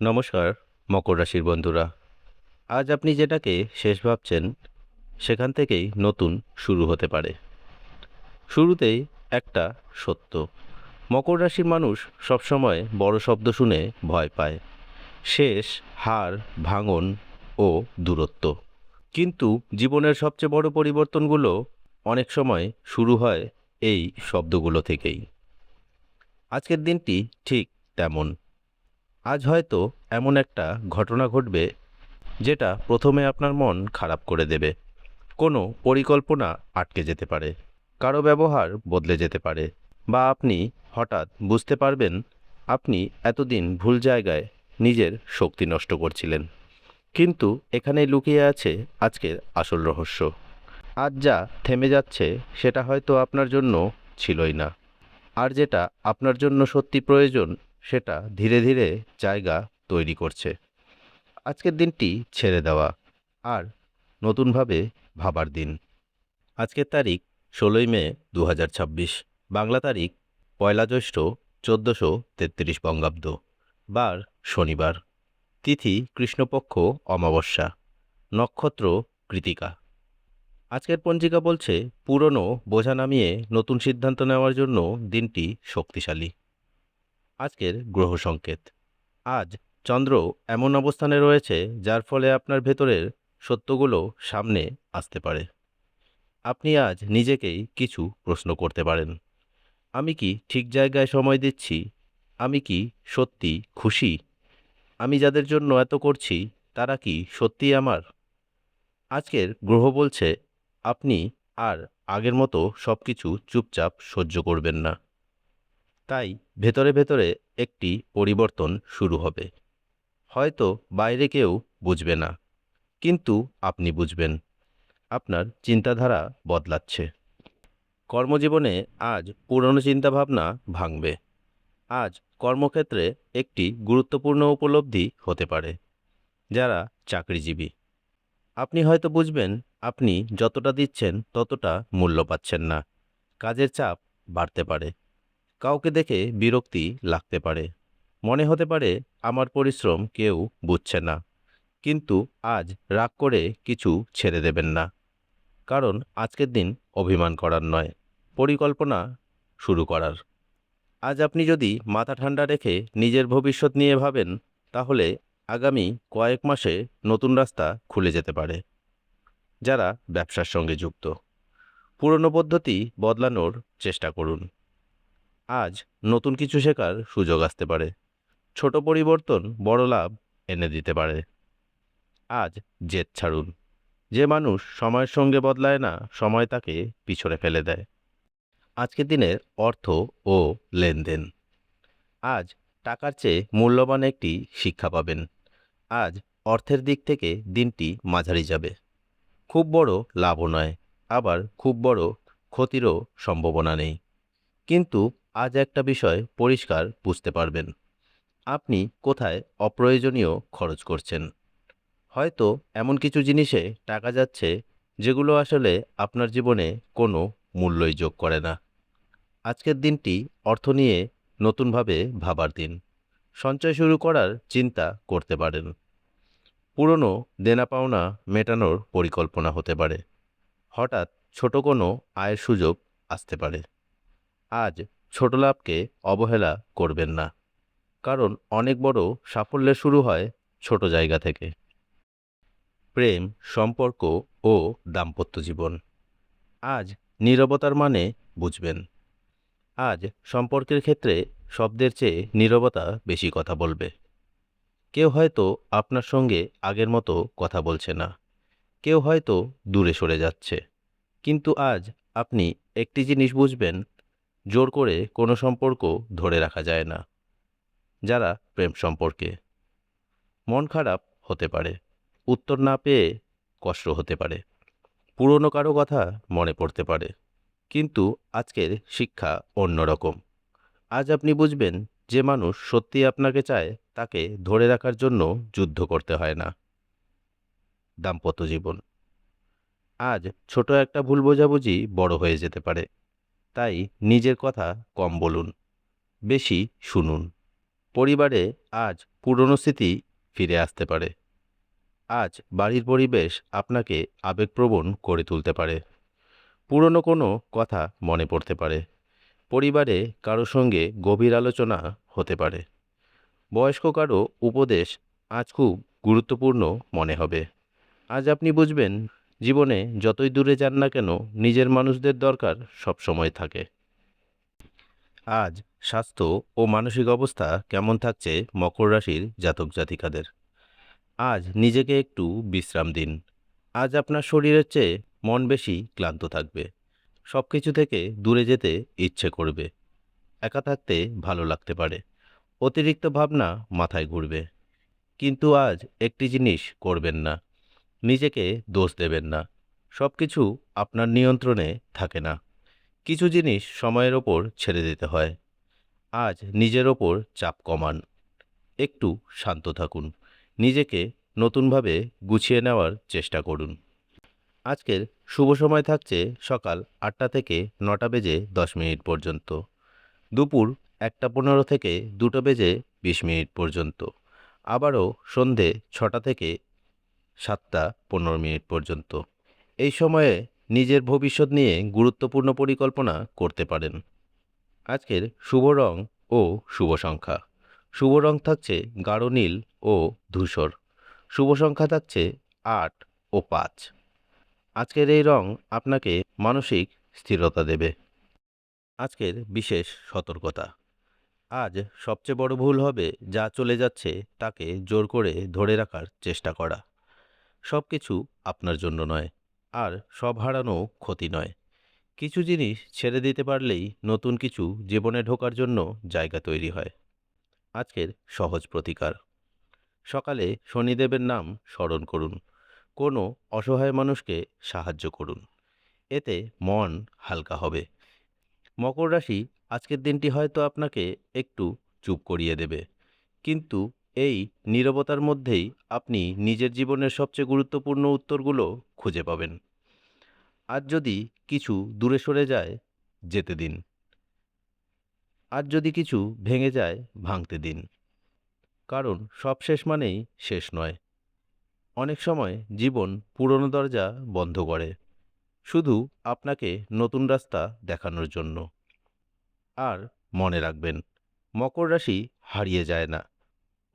নমস্কার, মকর রাশির বন্ধুরা। আজ আপনি যেটাকে শেষ ভাবছেন, সেখান থেকেই নতুন শুরু হতে পারে। শুরুতেই একটা সত্য, মকর রাশির মানুষ সবসময় বড় শব্দ শুনে ভয় পায়। শেষ, হার, ভাঙন ও দূরত্ব। কিন্তু জীবনের সবচেয়ে বড় পরিবর্তনগুলো অনেক সময় শুরু হয় এই শব্দগুলো থেকেই। আজকের দিনটি ঠিক তেমন। আজ হয়তো এমন একটা ঘটনা ঘটবে যেটা প্রথমে আপনার মন খারাপ করে দেবে। কোনো পরিকল্পনা আটকে যেতে পারে, কারো ব্যবহার বদলে যেতে পারে, বা আপনি হঠাৎ বুঝতে পারবেন আপনি এতদিন ভুল জায়গায় নিজের শক্তি নষ্ট করছিলেন। কিন্তু এখানেই লুকিয়ে আছে আজকের আসল রহস্য। আজ যা থেমে যাচ্ছে সেটা হয়তো আপনার জন্য ছিলই না, আর যেটা আপনার জন্য সত্যি প্রয়োজন সেটা ধীরে ধীরে জায়গা তৈরি করছে। আজকের দিনটি ছেড়ে দেওয়া আর নতুনভাবে ভাবার দিন। আজকের তারিখ ১৬ই মে ২০২৬। বাংলা তারিখ ১লা জ্যৈষ্ঠ ১৪৩৩ বঙ্গাব্দ। বার শনিবার। তিথি কৃষ্ণপক্ষ অমাবস্যা। নক্ষত্র কৃতিকা। আজকের পঞ্জিকা বলছে পুরনো বোঝা নামিয়ে নতুন সিদ্ধান্ত নেওয়ার জন্য দিনটি শক্তিশালী। আজকের গ্রহ সংকেত। আজ চন্দ্র এমন অবস্থানে রয়েছে যার ফলে আপনার ভেতরের সত্যগুলো সামনে আসতে পারে। আপনি আজ নিজেকেই কিছু প্রশ্ন করতে পারেন। আমি কি ঠিক জায়গায় সময় দিচ্ছি? আমি কি সত্যি খুশি? আমি যাদের জন্য এত করছি তারা কি সত্যিই আমার? আজকের গ্রহ বলছে আপনি আর আগের মতো সবকিছু চুপচাপ সহ্য করবেন না। তাই ভেতরে ভেতরে একটি পরিবর্তন শুরু হবে। হয়তো বাইরে কেউ বুঝবে না, কিন্তু আপনি বুঝবেন। আপনার চিন্তাধারা বদলাচ্ছে। কর্মজীবনে আজ পুরনো চিন্তাভাবনা ভাঙবে। আজ কর্মক্ষেত্রে একটি গুরুত্বপূর্ণ উপলব্ধি হতে পারে। যারা চাকরিজীবী, আপনি হয়তো বুঝবেন আপনি যতটা দিচ্ছেন ততটা মূল্য পাচ্ছেন না। কাজের চাপ বাড়তে পারে। কাউকে দেখে বিরক্তি লাগতে পারে। মনে হতে পারে আমার পরিশ্রম কেউ বুঝছে না। কিন্তু আজ রাগ করে কিছু ছেড়ে দেবেন না। কারণ আজকের দিন অভিমান করার নয়, পরিকল্পনা শুরু করার। আজ আপনি যদি মাথা ঠান্ডা রেখে নিজের ভবিষ্যৎ নিয়ে ভাবেন, তাহলে আগামী কয়েক মাসে নতুন রাস্তা খুলে যেতে পারে। যারা ব্যবসার সঙ্গে যুক্ত, পুরনো পদ্ধতি বদলানোর চেষ্টা করুন। আজ নতুন কিছু শেখার সুযোগ আসতে পারে। ছোট পরিবর্তন বড় লাভ এনে দিতে পারে। আজ জেদ ছাড়ুন। যে মানুষ সময়ের সঙ্গে বদলায় না, সময় তাকে পিছনে ফেলে দেয়। আজকের দিনের অর্থ ও লেনদেন। আজ টাকার চেয়ে মূল্যবান একটি শিক্ষা পাবেন। আজ অর্থের দিক থেকে দিনটি মাঝারি যাবে। খুব বড় লাভও নয়, আবার খুব বড় ক্ষতিরও সম্ভাবনা নেই। কিন্তু আজ একটা বিষয় পরিষ্কার বুঝতে পারবেন, আপনি কোথায় অপ্রয়োজনীয় খরচ করছেন। হয়তো এমন কিছু জিনিসে টাকা যাচ্ছে যেগুলো আসলে আপনার জীবনে কোনো মূল্যই যোগ করে না। আজকের দিনটি অর্থ নিয়ে নতুনভাবে ভাবার দিন। সঞ্চয় শুরু করার চিন্তা করতে পারেন। পুরনো দেনা পাওনা মেটানোর পরিকল্পনা হতে পারে। হঠাৎ ছোট কোনো আয়ের সুযোগ আসতে পারে। আজ ছোট লাভকে অবহেলা করবেন না, কারণ অনেক বড় সাফল্যের শুরু হয় ছোট জায়গা থেকে। প্রেম, সম্পর্ক ও দাম্পত্য জীবন। আজ নীরবতার মানে বুঝবেন। আজ সম্পর্কের ক্ষেত্রে শব্দের চেয়ে নীরবতা বেশি কথা বলবে। কেউ হয়তো আপনার সঙ্গে আগের মতো কথা বলছে না, কেউ হয়তো দূরে সরে যাচ্ছে। কিন্তু আজ আপনি একটি জিনিস বুঝবেন, জোর করে কোনো সম্পর্ক ধরে রাখা যায় না। যারা প্রেম সম্পর্কে, মন খারাপ হতে পারে, উত্তর না পেয়ে কষ্ট হতে পারে, পুরনো কারো কথা মনে পড়তে পারে। কিন্তু আজকের শিক্ষা অন্যরকম। আজ আপনি বুঝবেন যে মানুষ সত্যি আপনাকে চায় তাকে ধরে রাখার জন্য যুদ্ধ করতে হয় না। দাম্পত্য জীবন। আজ ছোট একটা ভুল বোঝাবুঝি বড় হয়ে যেতে পারে। তাই নিজের কথা কম বলুন, বেশি শুনুন। পরিবারে আজ পুরনো স্মৃতি ফিরে আসতে পারে। আজ বাড়ির পরিবেশ আপনাকে আবেগপ্রবণ করে তুলতে পারে। পুরনো কোনো কথা মনে পড়তে পারে। পরিবারে কারো সঙ্গে গভীর আলোচনা হতে পারে। বয়স্ক কারো উপদেশ আজ খুব গুরুত্বপূর্ণ মনে হবে। আজ আপনি বুঝবেন, জীবনে যতই দূরে যান না কেন, নিজের মানুষদের দরকার সবসময় থাকে। আজ স্বাস্থ্য ও মানসিক অবস্থা কেমন থাকছে মকর রাশির জাতক জাতিকাদের? আজ নিজেকে একটু বিশ্রাম দিন। আজ আপনার শরীরের চেয়ে মন বেশি ক্লান্ত থাকবে। সব কিছু থেকে দূরে যেতে ইচ্ছে করবে। একা থাকতে ভালো লাগতে পারে। অতিরিক্ত ভাবনা মাথায় ঘুরবে। কিন্তু আজ একটি জিনিস করবেন না, নিজেকে দোষ দেবেন না। সব কিছু আপনার নিয়ন্ত্রণে থাকে না। কিছু জিনিস সময়ের ওপর ছেড়ে দিতে হয়। আজ নিজের ওপর চাপ কমান। একটু শান্ত থাকুন। নিজেকে নতুনভাবে গুছিয়ে নেওয়ার চেষ্টা করুন। আজকের শুভ সময় থাকছে সকাল ৮টা থেকে ৯টা বেজে ১০ মিনিট পর্যন্ত, দুপুর ১টা ১৫ থেকে ২টো বেজে ২০ মিনিট পর্যন্ত, আবারও সন্ধে ৬টা থেকে ৭টা ১৫ মিনিট পর্যন্ত। এই সময়ে নিজের ভবিষ্যৎ নিয়ে গুরুত্বপূর্ণ পরিকল্পনা করতে পারেন। আজকের শুভ রং ও শুভ সংখ্যা: শুভ রং থাকছে গাঢ় নীল ও ধূসর। শুভ সংখ্যা থাকছে ৮ ও ৫। আজকের এই রং আপনাকে মানসিক স্থিরতা দেবে। আজকের বিশেষ সতর্কতা: আজ সবচেয়ে বড় ভুল হবে যা চলে যাচ্ছে তাকে জোর করে ধরে রাখার চেষ্টা করা। সব কিছু আপনার জন্য নয়, আর সব হারানো ক্ষতি নয়। কিছু জিনিস ছেড়ে দিতে পারলেই নতুন কিছু জীবনে ঢোকার জন্য জায়গা তৈরি হয়। আজকের সহজ প্রতিকার: সকালে শনিদেবের নাম স্মরণ করুন। কোনো অসহায় মানুষকে সাহায্য করুন। এতে মন হালকা হবে। মকর রাশি, আজকের দিনটি হয়তো আপনাকে একটু চুপ করিয়ে দেবে, কিন্তু এই নীরবতার মধ্যেই আপনি নিজের জীবনের সবচেয়ে গুরুত্বপূর্ণ উত্তরগুলো খুঁজে পাবেন। আজ যদি কিছু দূরে সরে যায়, যেতে দিন। আজ যদি কিছু ভেঙে যায়, ভাঙতে দিন। কারণ সব শেষ মানেই শেষ নয়। অনেক সময় জীবন পুরনো দরজা বন্ধ করে, শুধু আপনাকে নতুন রাস্তা দেখানোর জন্য। আর মনে রাখবেন, মকর রাশি হারিয়ে যায় না,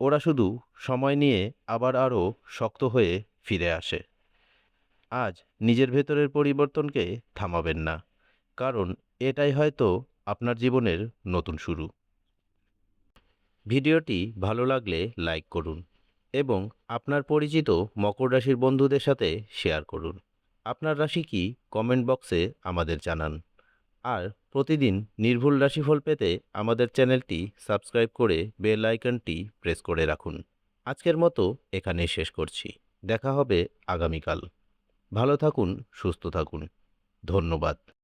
ওরা শুধু সময় নিয়ে আবার আরও শক্ত হয়ে ফিরে আসে। আজ নিজের ভেতরের পরিবর্তনকে থামাবেন না, কারণ এটাই হয়তো আপনার জীবনের নতুন শুরু। ভিডিওটি ভালো লাগলে লাইক করুন এবং আপনার পরিচিত মকর রাশির বন্ধুদের সাথে শেয়ার করুন। আপনার রাশি কি কমেন্ট বক্সে আমাদের জানান। আর প্রতিদিন নির্ভুল রাশিফল পেতে আমাদের চ্যানেলটি সাবস্ক্রাইব করে বেল আইকনটি প্রেস করে রাখুন। আজকের মতো এখানেই শেষ করছি। দেখা হবে আগামীকাল। ভালো থাকুন, সুস্থ থাকুন। ধন্যবাদ।